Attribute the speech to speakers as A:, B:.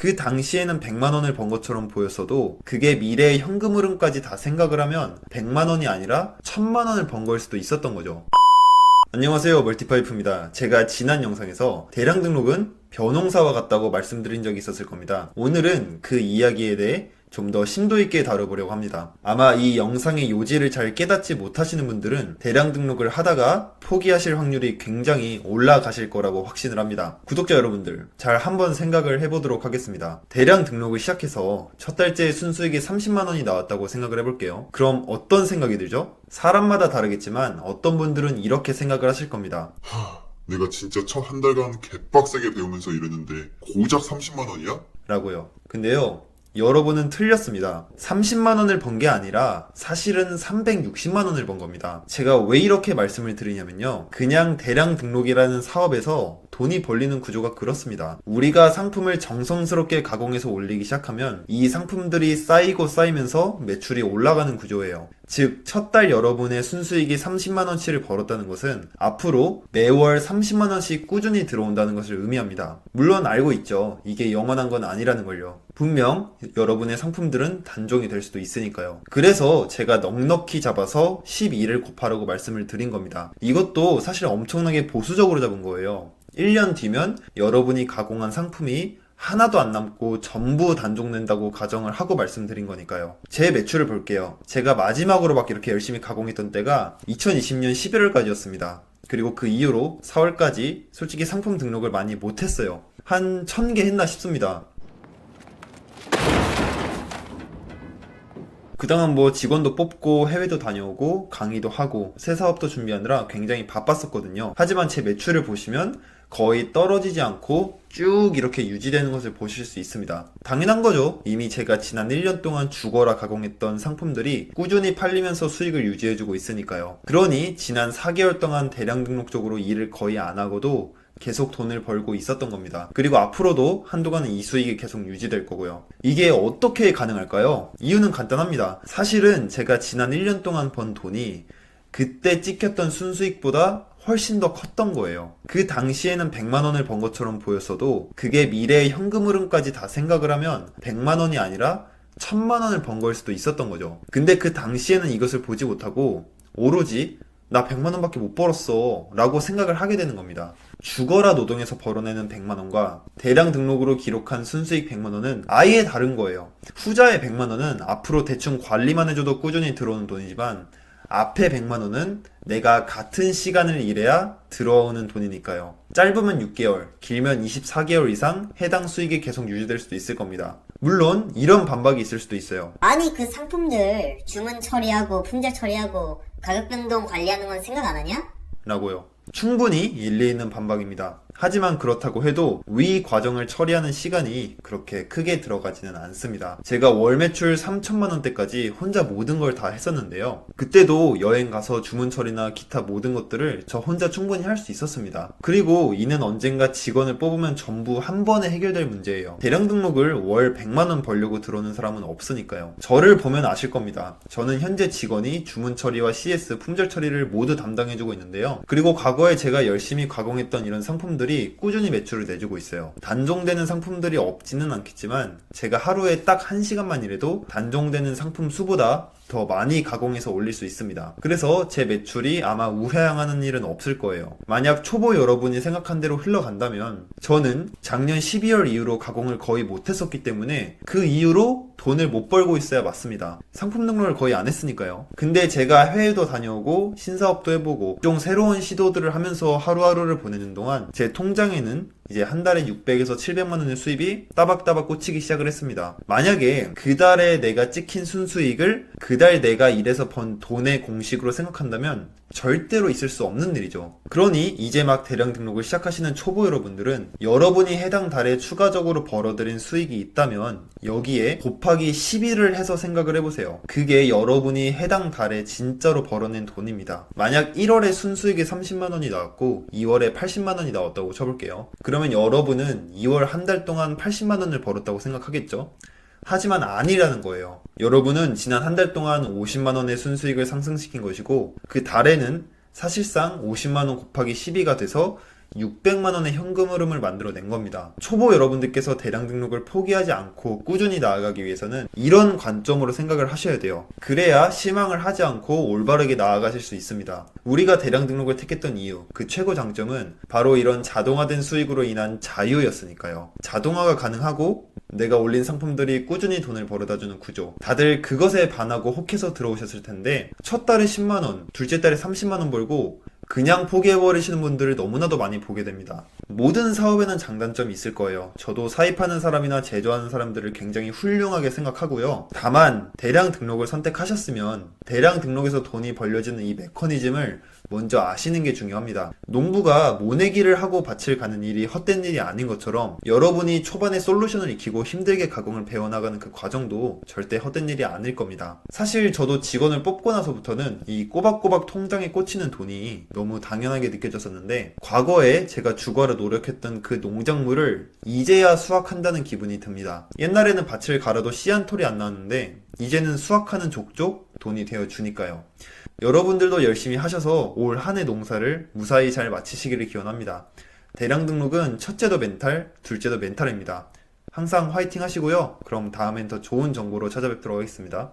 A: 그 당시에는 100만 원을 번 것처럼 보였어도 그게 미래의 현금 흐름까지 다 생각을 하면 100만 원이 아니라 1000만 원을 번 걸 수도 있었던 거죠. 안녕하세요, 멀티파이프입니다. 제가 지난 영상에서 대량 등록은 벼농사와 같다고 말씀드린 적이 있었을 겁니다. 오늘은 그 이야기에 대해 좀 더 심도 있게 다뤄보려고 합니다. 아마 이 영상의 요지를 잘 깨닫지 못하시는 분들은 대량 등록을 하다가 포기하실 확률이 굉장히 올라가실 거라고 확신을 합니다. 구독자 여러분들, 잘 한번 생각을 해보도록 하겠습니다. 대량 등록을 시작해서 첫 달째 순수익이 30만 원이 나왔다고 생각을 해볼게요. 그럼 어떤 생각이 들죠? 사람마다 다르겠지만 어떤 분들은 이렇게 생각을 하실 겁니다.
B: 내가 진짜 첫 한 달간 개빡세게 배우면서 이랬는데 고작 30만 원이야?
A: 라고요. 근데요, 여러분은 틀렸습니다. 30만 원을 번 게 아니라 사실은 360만 원을 번 겁니다. 제가 왜 이렇게 말씀을 드리냐면요, 그냥 대량 등록이라는 사업에서 돈이 벌리는 구조가 그렇습니다. 우리가 상품을 정성스럽게 가공해서 올리기 시작하면 이 상품들이 쌓이고 쌓이면서 매출이 올라가는 구조예요. 즉, 첫 달 여러분의 순수익이 30만원치를 벌었다는 것은 앞으로 매월 30만원씩 꾸준히 들어온다는 것을 의미합니다. 물론 알고 있죠. 이게 영원한 건 아니라는 걸요. 분명 여러분의 상품들은 단종이 될 수도 있으니까요. 그래서 제가 넉넉히 잡아서 12를 곱하라고 말씀을 드린 겁니다. 이것도 사실 엄청나게 보수적으로 잡은 거예요. 1년 뒤면 여러분이 가공한 상품이 하나도 안 남고 전부 단종된다고 가정을 하고 말씀드린 거니까요. 제 매출을 볼게요. 제가 마지막으로 막 이렇게 열심히 가공했던 때가 2020년 11월까지였습니다. 그리고 그 이후로 4월까지 솔직히 상품 등록을 많이 못했어요. 한 1000개 했나 싶습니다. 그동안 뭐 직원도 뽑고 해외도 다녀오고 강의도 하고 새 사업도 준비하느라 굉장히 바빴었거든요. 하지만 제 매출을 보시면 거의 떨어지지 않고 쭉 이렇게 유지되는 것을 보실 수 있습니다. 당연한 거죠. 이미 제가 지난 1년 동안 죽어라 가공했던 상품들이 꾸준히 팔리면서 수익을 유지해주고 있으니까요. 그러니 지난 4개월 동안 대량 등록적으로 일을 거의 안 하고도 계속 돈을 벌고 있었던 겁니다. 그리고 앞으로도 한동안은 이 수익이 계속 유지될 거고요. 이게 어떻게 가능할까요? 이유는 간단합니다. 사실은 제가 지난 1년 동안 번 돈이 그때 찍혔던 순수익보다 훨씬 더 컸던 거예요. 그 당시에는 100만 원을 번 것처럼 보였어도 그게 미래의 현금 흐름까지 다 생각을 하면 100만 원이 아니라 1000만 원을 번 걸 수도 있었던 거죠. 근데 그 당시에는 이것을 보지 못하고 오로지 나 100만 원밖에 못 벌었어 라고 생각을 하게 되는 겁니다. 죽어라 노동해서 벌어내는 100만 원과 대량 등록으로 기록한 순수익 100만 원은 아예 다른 거예요. 후자의 100만 원은 앞으로 대충 관리만 해줘도 꾸준히 들어오는 돈이지만 앞에 100만 원은 내가 같은 시간을 일해야 들어오는 돈이니까요. 짧으면 6개월, 길면 24개월 이상 해당 수익이 계속 유지될 수도 있을 겁니다. 물론 이런 반박이 있을 수도 있어요.
C: 아니 그 상품들 주문 처리하고 품절 처리하고 가격 변동 관리하는 건 생각 안 하냐?
A: 라고요. 충분히 일리 있는 반박입니다. 하지만 그렇다고 해도 위 과정을 처리하는 시간이 그렇게 크게 들어가지는 않습니다. 제가 월 매출 3천만 원대까지 혼자 모든 걸 다 했었는데요. 그때도 여행 가서 주문 처리나 기타 모든 것들을 저 혼자 충분히 할 수 있었습니다. 그리고 이는 언젠가 직원을 뽑으면 전부 한 번에 해결될 문제예요. 대량 등록을 월 100만 원 벌려고 들어오는 사람은 없으니까요. 저를 보면 아실 겁니다. 저는 현재 직원이 주문 처리와 CS, 품절 처리를 모두 담당해주고 있는데요. 그리고 과거에 제가 열심히 가공했던 이런 상품들이 꾸준히 매출을 내주고 있어요. 단종되는 상품들이 없지는 않겠지만 제가 하루에 딱 1시간만 일해도 단종되는 상품 수보다 더 많이 가공해서 올릴 수 있습니다. 그래서 제 매출이 아마 우회항하는 일은 없을 거예요. 만약 초보 여러분이 생각한 대로 흘러간다면 저는 작년 12월 이후로 가공을 거의 못했었기 때문에 그 이후로 돈을 못 벌고 있어야 맞습니다. 상품 등록을 거의 안 했으니까요. 근데 제가 해외도 다녀오고 신사업도 해보고 좀 새로운 시도들을 하면서 하루하루를 보내는 동안 제 통장에는 이제 한 달에 600에서 700만 원의 수입이 따박따박 꽂히기 시작을 했습니다. 만약에 그 달에 내가 찍힌 순수익을 그 달 내가 일해서 번 돈의 공식으로 생각한다면 절대로 있을 수 없는 일이죠. 그러니 이제 막 대량 등록을 시작하시는 초보 여러분들은 여러분이 해당 달에 추가적으로 벌어들인 수익이 있다면 여기에 곱하기 12를 해서 생각을 해보세요. 그게 여러분이 해당 달에 진짜로 벌어낸 돈입니다. 만약 1월에 순수익이 30만 원이 나왔고 2월에 80만 원이 나왔다고 쳐볼게요. 그러면 여러분은 2월 한 달 동안 80만 원을 벌었다고 생각하겠죠? 하지만 아니라는 거예요. 여러분은 지난 한 달 동안 50만 원의 순수익을 상승시킨 것이고 그 달에는 사실상 50만 원 곱하기 12가 돼서 600만 원의 현금 흐름을 만들어낸 겁니다. 초보 여러분들께서 대량 등록을 포기하지 않고 꾸준히 나아가기 위해서는 이런 관점으로 생각을 하셔야 돼요. 그래야 실망을 하지 않고 올바르게 나아가실 수 있습니다. 우리가 대량 등록을 택했던 이유, 그 최고 장점은 바로 이런 자동화된 수익으로 인한 자유였으니까요. 자동화가 가능하고 내가 올린 상품들이 꾸준히 돈을 벌어다주는 구조. 다들 그것에 반하고 혹해서 들어오셨을 텐데 첫 달에 10만원, 둘째 달에 30만원 벌고 그냥 포기해버리시는 분들을 너무나도 많이 보게 됩니다. 모든 사업에는 장단점이 있을 거예요. 저도 사입하는 사람이나 제조하는 사람들을 굉장히 훌륭하게 생각하고요. 다만 대량 등록을 선택하셨으면 대량 등록에서 돈이 벌려지는 이 메커니즘을 먼저 아시는 게 중요합니다. 농부가 모내기를 하고 밭을 가는 일이 헛된 일이 아닌 것처럼 여러분이 초반에 솔루션을 익히고 힘들게 가공을 배워나가는 그 과정도 절대 헛된 일이 아닐 겁니다. 사실 저도 직원을 뽑고 나서부터는 이 꼬박꼬박 통장에 꽂히는 돈이 너무 당연하게 느껴졌었는데 과거에 제가 주거로 노력했던 그 농작물을 이제야 수확한다는 기분이 듭니다. 옛날에는 밭을 갈아도 씨 한 톨이 안 나왔는데 이제는 수확하는 족족 돈이 되어 주니까요. 여러분들도 열심히 하셔서 올 한 해 농사를 무사히 잘 마치시기를 기원합니다. 대량 등록은 첫째도 멘탈, 둘째도 멘탈입니다. 항상 화이팅 하시고요. 그럼 다음엔 더 좋은 정보로 찾아뵙도록 하겠습니다.